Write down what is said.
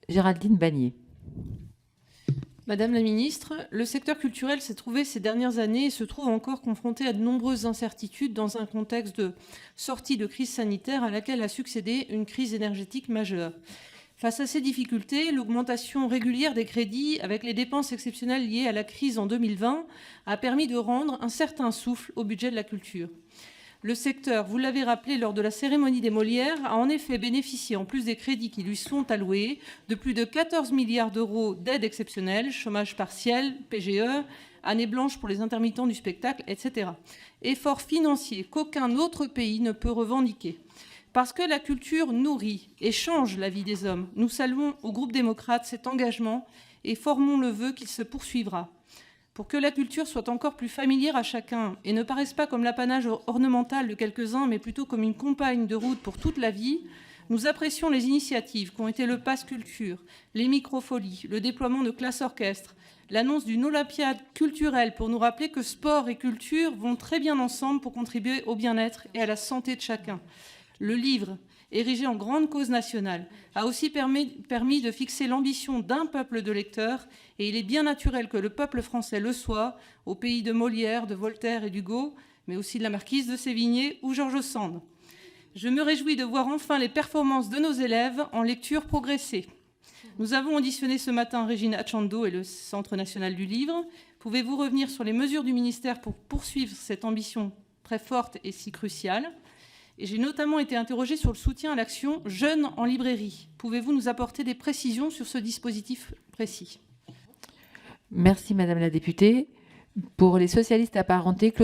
Géraldine Bagné. Madame la ministre, le secteur culturel s'est trouvé ces dernières années et se trouve encore confronté à de nombreuses incertitudes dans un contexte de sortie de crise sanitaire à laquelle a succédé une crise énergétique majeure. Face à ces difficultés, l'augmentation régulière des crédits avec les dépenses exceptionnelles liées à la crise en 2020 a permis de rendre un certain souffle au budget de la culture. Le secteur, vous l'avez rappelé lors de la cérémonie des Molières, a en effet bénéficié, en plus des crédits qui lui sont alloués, de plus de 14 milliards d'euros d'aides exceptionnelles, chômage partiel, PGE, année blanche pour les intermittents du spectacle, etc. Effort financier qu'aucun autre pays ne peut revendiquer. Parce que la culture nourrit et change la vie des hommes, nous saluons au groupe démocrate cet engagement et formons le vœu qu'il se poursuivra. Pour que la culture soit encore plus familière à chacun et ne paraisse pas comme l'apanage ornemental de quelques-uns, mais plutôt comme une compagne de route pour toute la vie, nous apprécions les initiatives qu'ont été le Pass Culture, les microfolies, le déploiement de classes orchestres, l'annonce d'une Olympiade culturelle pour nous rappeler que sport et culture vont très bien ensemble pour contribuer au bien-être et à la santé de chacun. Le livre, érigé en grande cause nationale, a aussi permis de fixer l'ambition d'un peuple de lecteurs, et il est bien naturel que le peuple français le soit, au pays de Molière, de Voltaire et d'Hugo, mais aussi de la marquise de Sévigné ou George Sand. Je me réjouis de voir enfin les performances de nos élèves en lecture progresser. Nous avons auditionné ce matin Régine Achando et le Centre national du livre. Pouvez-vous revenir sur les mesures du ministère pour poursuivre cette ambition très forte et si cruciale ? Et j'ai notamment été interrogée sur le soutien à l'action Jeunes en librairie. Pouvez-vous nous apporter des précisions sur ce dispositif précis ? Merci Madame la députée. Pour les socialistes apparentés,